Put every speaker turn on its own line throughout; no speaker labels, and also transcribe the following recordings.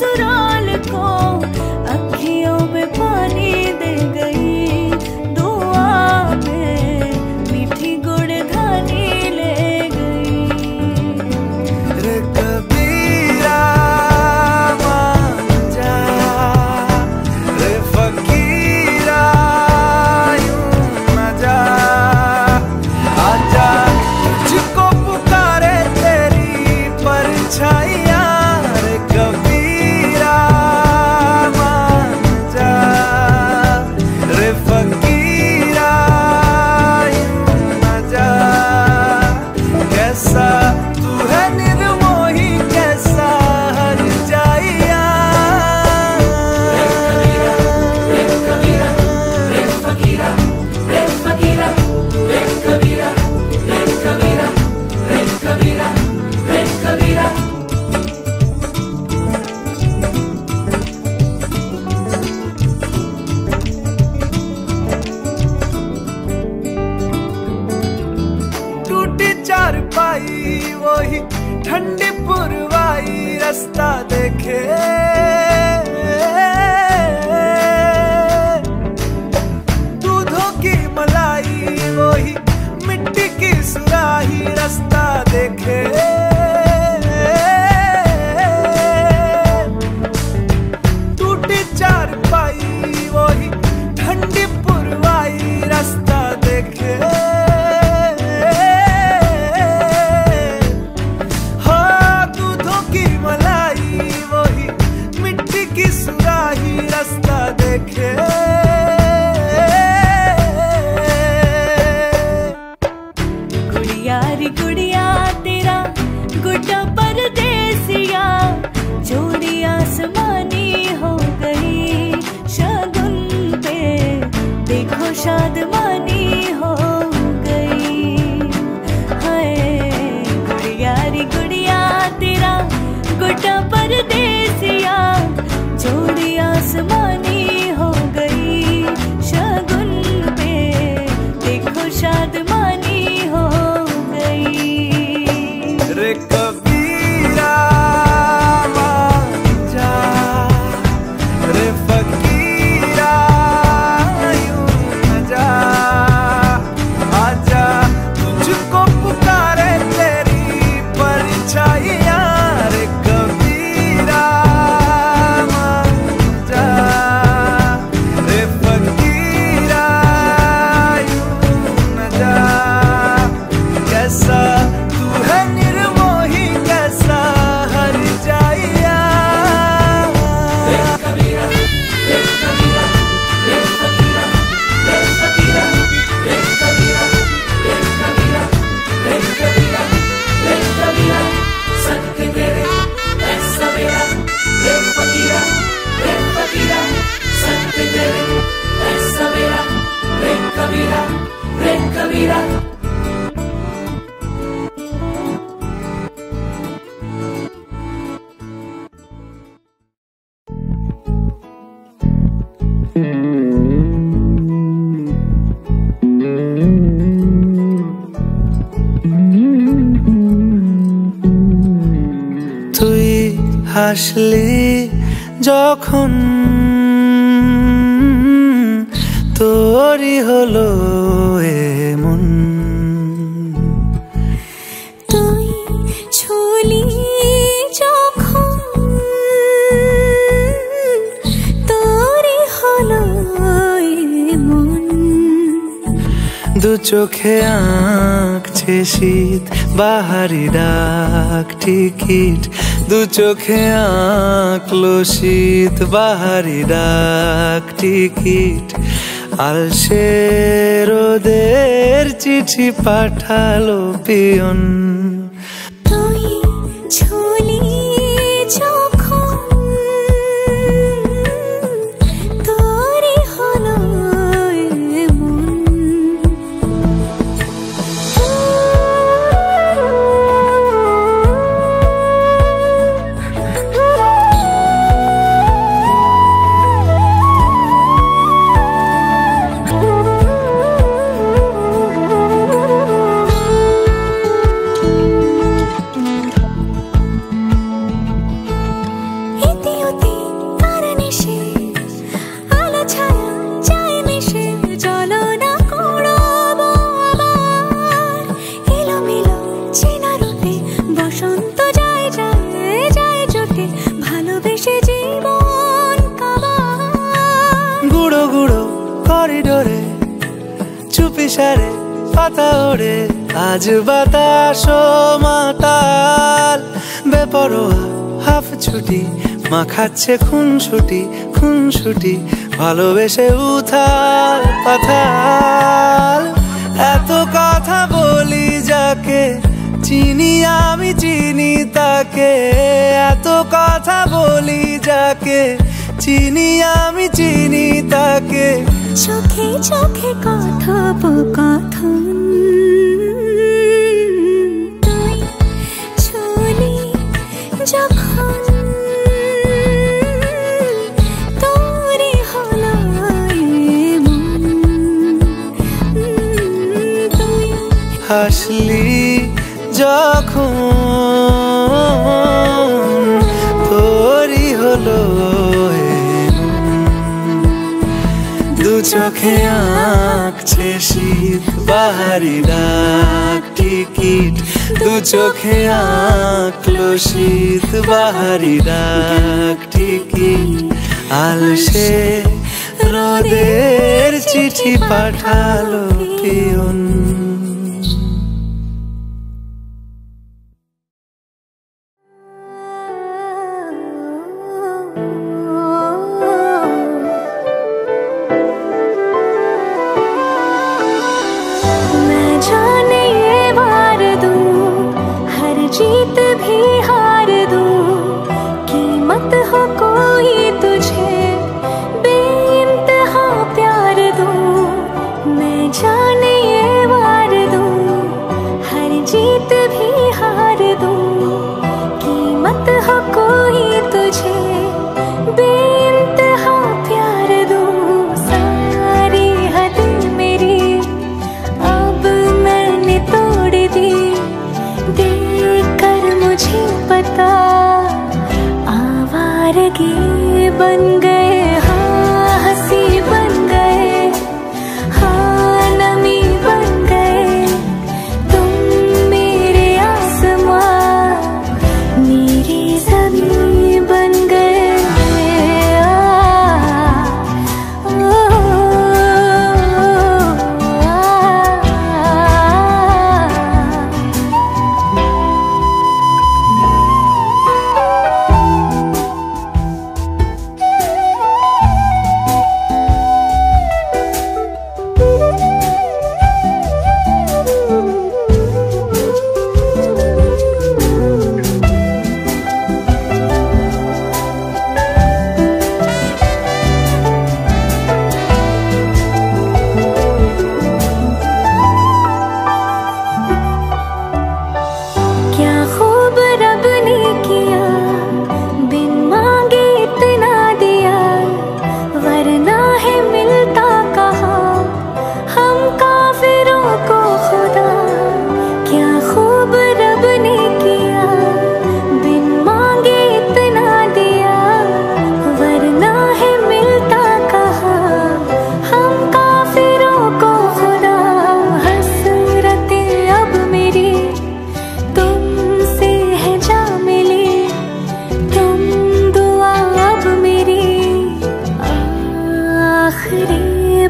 ससुराल को अखियों में पानी दे गई, दुआ में मीठी गुड़धानी ले गई।
रे कबीरा मान जा, रे फकीरा यूं न जा, आजा तुझको पुकारे तेरी परछाइयाँ। रे कबीरा मान जा, रे फकीरा यूं न जा, कैसा तू है निर्मोही कैसा हर जाइया। टूटी चारपाई वही ठंडी पुरवाई रास्ता देखे, दूधों की मलाई वही मिट्टी की सुराही रास्ता देखे। टूटी चारपाई वही ठंडी पुरवाई रास्ता देखे, हाँ दूधों की मलाई वही मिट्टी की सुराही रास्ता देखे।
गुड़िया रे गुड़िया तेरा गुड्डा परदेसिया, जोड़ी आसमानी हो गई, शगुन पे देखो शादमानी हो गई। हाय गुड़िया रे गुड़िया तेरा गुड्डा परदेसिया, जोड़ी आसमानी हो गई, शगुन पे देखो शादमानी हो गई।
रे कबीरा मान जा, रे फकीरा यूं न जा, आजा तुझको पुकारे तेरी परछाइयाँ। रे कबीरा मान जा, रे फकीरा यूं न जा, कैसा तू है निर्मोही कैसा हर जाइया। তুই হাসলি যখন তোরই হলো এমন,
তুই ছুলি যখন তোরই হলো এমন।
দু চোখে আঁকছে শীত বাহারি ডাক টিকিট, দু চোখে আঁকলো শীত বাহারি ডাক টিকিট, আলসে রোদের চিঠি পাঠালো পিয়ন।
তুই ছুলি যখন তোরই হলো এমন।
করিডোরে চুপি সারে পাতা ওড়ে আজ বাতাস মাতাল বেপরোয়া হাফ ছুটি মাখাচ্ছে খুনসুটি ভালোবেসে উথাল পাথাল এত কথা বলি যাকে চিনি আমি চিনি তাকে এত কথা বলি যাকে চিনি আমি চিনি তাকে
চোখে চোখে কথোপকথন তুই চলি যখন তোরই হলো মন তুই
হাসলি যখন তোরই হলো দু চোখে আঁকছে শীত বাহারি ডাক টিকিট দু চোখে আঁকলো শীত বাহারি ডাক টিকিট আলসে রোদের চিঠি পাঠালো পিয়ন
जीत भी हार दूं कीमत हो कोई तुझे बेइंतहा प्यार दूं मैं जाने ये वार दूं हर जीत भी हार दूं कीमत हो कोई तुझे बेइंतहा प्यार दूं सारी हद मेरी अब मैंने तोड़ दी देखकर मुझे पता आवारगी बन गए हाँ हंसी बन गए हाँ नमी बन गए तुम मेरे आसमां मेरी ज़मीं बन गए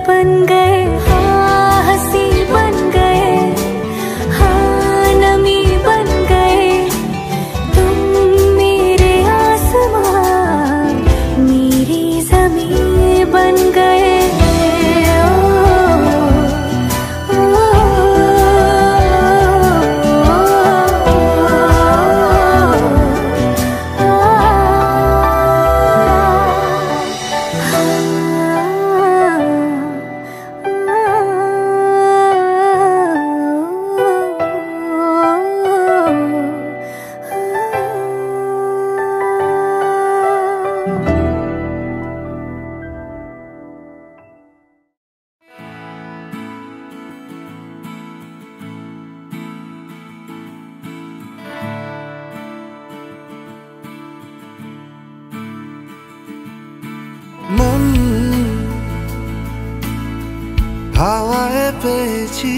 बन गए हाँ हंसी बन गए हाँ नमी बन गए तुम मेरे आसमां मेरी ज़मीं बन गए
মন হাওয়ায় পেয়েছি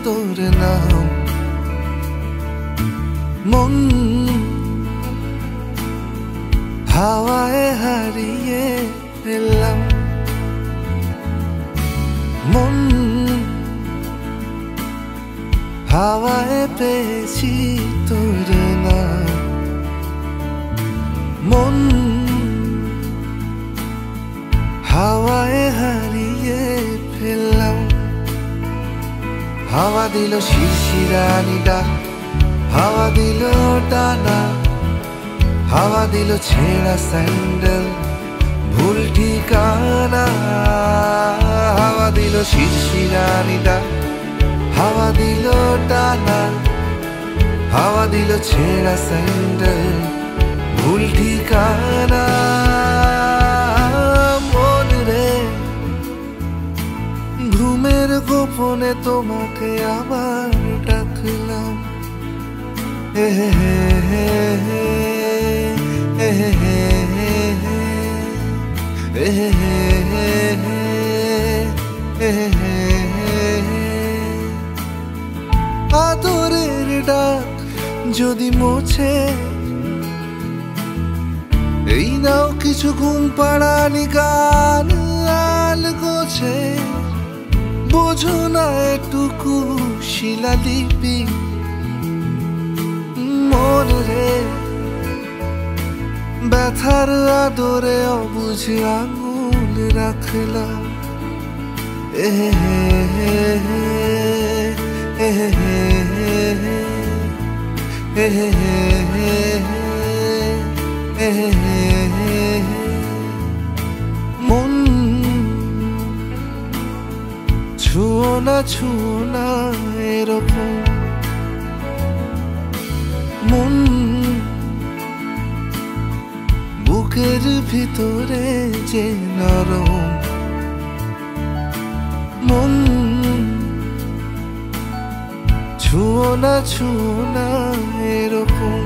তোর নাম মন হাওয়ায় হারিয়ে এলাম হাওয়ায় পেয়েছি তোর নাম, মন হাওয়ায় হারিয়ে ফেললাম। হাওয়া দিল শিরশিরানি ডাক, হাওয়া দিল ডানা, হাওয়া দিল ছেঁড়া স্যান্ডেল ভুল ঠিকানা। হাওয়া দিল শিরশিরানি ডাক, হাওয়া দিল ডানা, হাওয়া দিল ছেঁড়া স্যান্ডেল ভুল ঠিকানা। মন রে ঘুমের গোপনে তোমাকে আবার ডাকলাম। হে হে হে হে হে হে হে হে হে। আদরের ডাক যদি মোছে, এই নাও কিছু ঘুম পাড়ানি গান আল গোছে। বোঝো না এটুকু শিলালিপি মন রে, ব্যথার আদরে অবুঝ আঙুল রাখলাম। এ হে হে হে হে হে হে হে হে। মন ছুঁয়ো না এরকম, মন বুকের ভিতরে যে নরম। মন ছুঁয়ো না এরকম,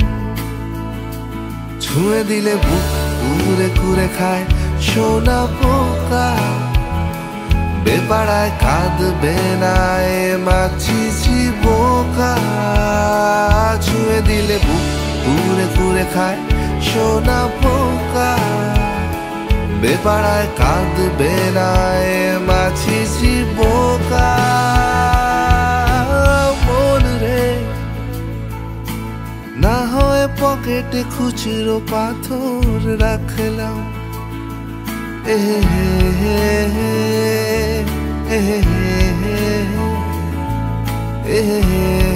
ছুঁয়ে দিলে বুক কুরে কুরে খায় সোনা পোকা। বেপাড়ায় কাঁদবে না এ মাছি বোকা। ছুঁয়ে দিলে বুক কুরে কুরে খায় সোনা পোকা। বেপাড়ায় কাঁদবে না এ মাছি বোকা। মন রে না হয় পকেটে খুচরো পাথর রাখলাম। এ হে হে হে হে হে হে হে।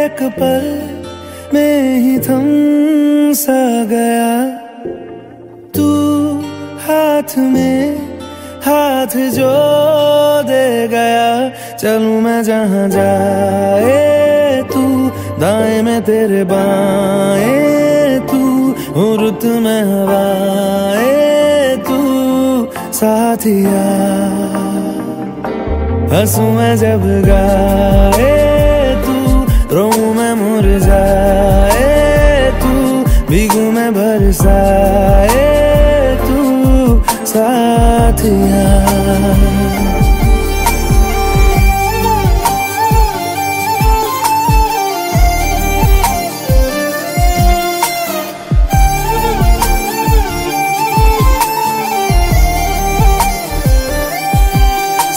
एक पल में ही थम सा गया, तू हाथ में हाथ जो दे गया। चलूं मैं जहाँ जाए तू, दाएं में तेरे बाएं तू, रुत में हवाए तू साथिया। हंसूं मैं जब गाए तू, रोऊं मैं मुरझाए तू, भीगूं मैं बरसाए तू साथिया।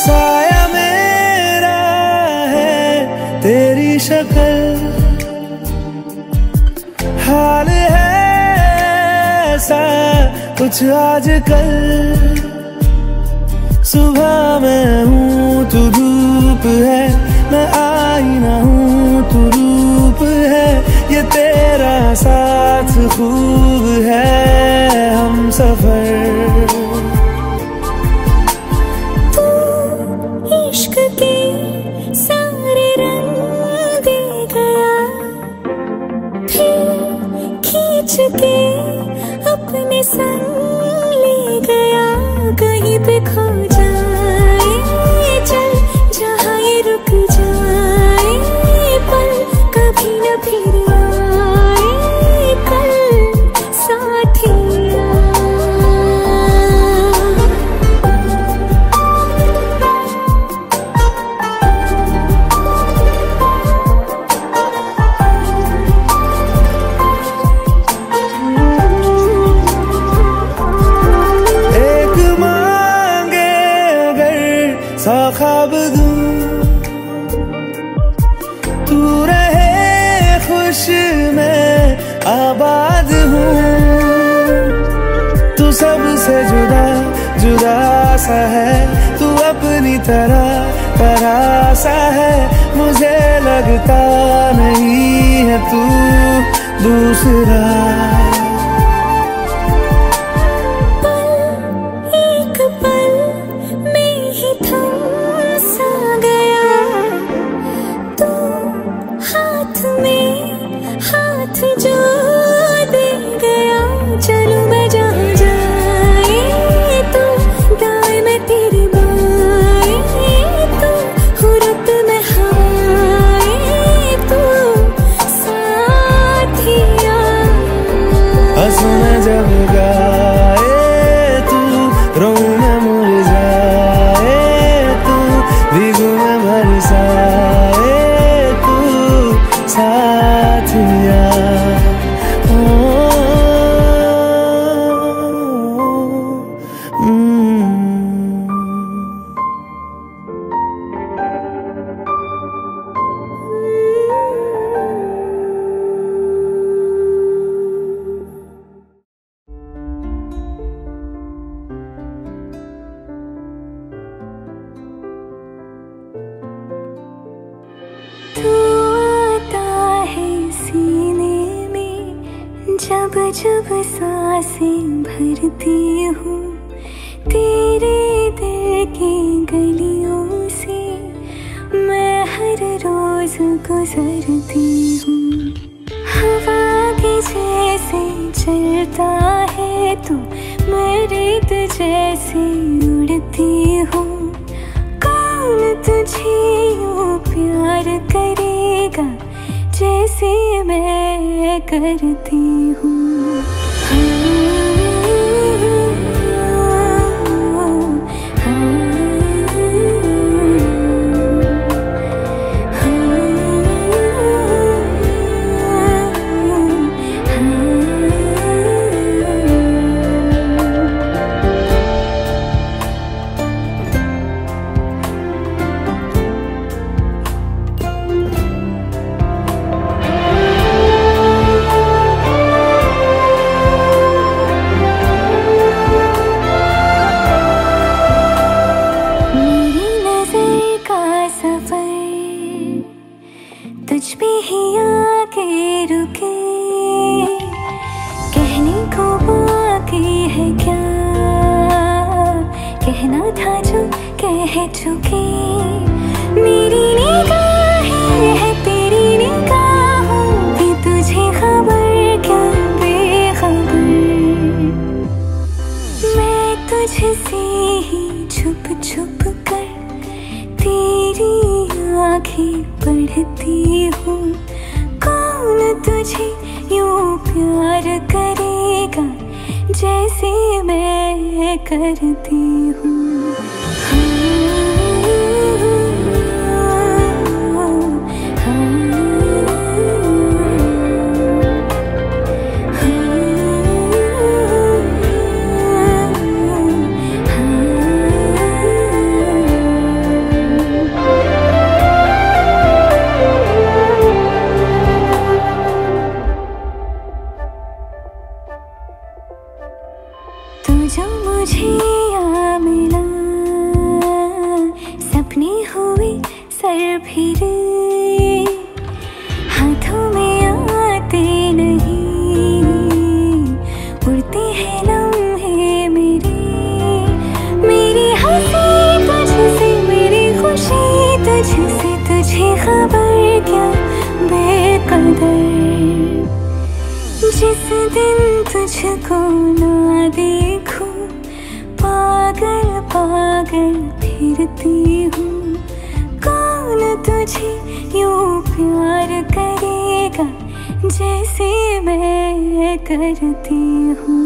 साया मेरा है तेरी शक्ल, हाल है ऐसा कुछ आजकल। सुबह मैं हूँ तू धूप है, मैं आईना हूँ तू रूप है। ये तेरा साथ खूब है हम सफर।
इश्क के सारे रंग दे गया, फिर
सा ख्वाब दूं, तू रहे खुश मैं आबाद हूँ। तू सबसे जुदा जुदा सा है, तू अपनी तरह सा है, मुझे लगता नहीं है तू दूसरा।
एक पल में ही थम सा गया, तू हाथ में हाथ जो दे गया। चलूं मैं जहाँ जाए तू, दाएं मैं तेरी बाएं तू, हुरत में हवाएं तू, साथिया।
हंसूं मैं जब गाए तू, रोऊं मैं मुरझाए तू, भीगूं मैं बरसाए तू, साथिया।
तू आता है सीने में, जब जब सांसें भरती हूँ। तेरे दिल की गलियों से मैं हर रोज गुजरती हूँ। हवा के जैसे चलता है तू, मैं रेत जैसे उड़ती हूँ। कौन तुझे यूं प्यार करेगा जैसे मैं करती हूँ। तुझ पे ही आके रुके, कहने को बाकी है क्या, कहना था जो कह चुके। मेरी निगाहें है तेरी निगाहों की, तुझे खबर क्या बेखबर। मैं तुझसे ही छुप छुप कर तेरी आँखें पढ़ती हूँ। कौन तुझे यूं प्यार करेगा जैसे मैं करती हूँ। तू जो मुझे आ मिला, सपने हुए सर फिरे, हाथों में आते नहीं, उड़ते हैं लम्हे मेरे। मेरी हंसी तुझसे, मेरी खुशी तुझसे, तुझे खबर क्या बेकदर। जिस दिन तुझको ना देखूं, पागल पागल फिरती हूँ। कौन तुझे यूं प्यार करेगा जैसे मैं करती हूँ।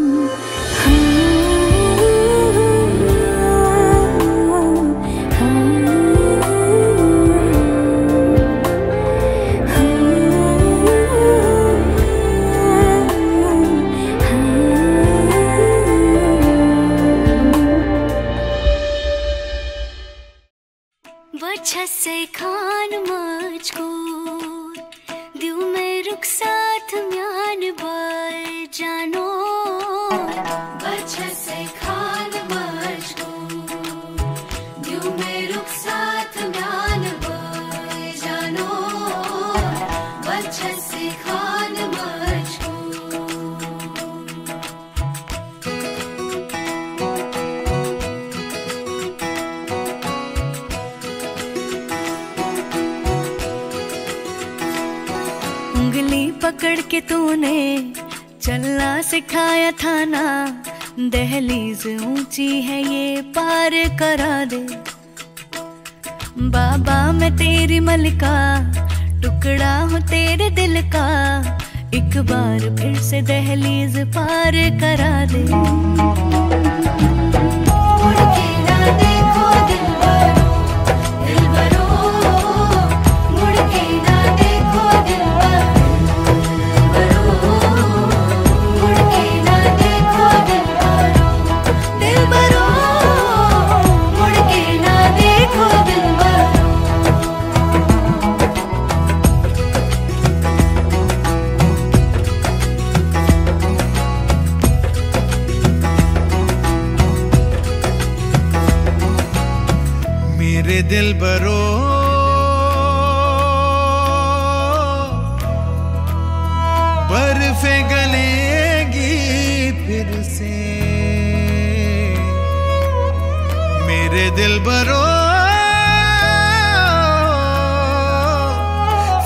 वच्छसे खान मजकूर दिउ में रुखसात म्यान बाय जानो वच्छसे खान मजकूर दिउ में रुखसात म्यान बाय जानो वच्छसे खान उंगली पकड़ के तूने चलना सिखाया था ना, दहलीज ऊंची है ये पार करा दे। बाबा मैं तेरी मलिका, टुकड़ा हूँ तेरे दिल का, एक बार फिर से दहलीज पार करा दे। मुड़ के ना देखो दिलबरो, दिलबरो, मुड़ के ना देखो दिलबरो, मुड़ के ना देखो दिलबरो, दिलबरो, मुड़ के ना देखो दिलबरो।
मेरे दिलबरो बर्फे गलेगी फिर से, मेरे दिलबरो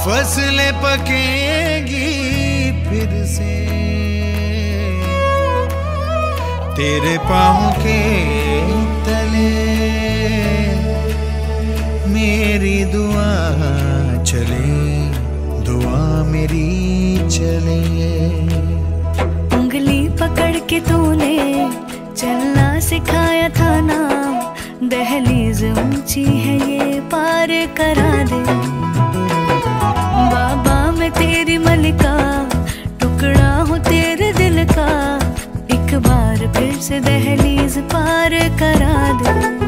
फसलें पकेगी फिर से, तेरे पाँव के तले मेरी दुआ चले, दुआ मेरी चले।
उंगली पकड़ के तूने चलना सिखाया था ना, दहलीज ऊंची है ये पार करा दे। बाबा मैं तेरी मलिका, टुकड़ा हूँ तेरे दिल का, एक बार फिर से दहलीज पार करा दे।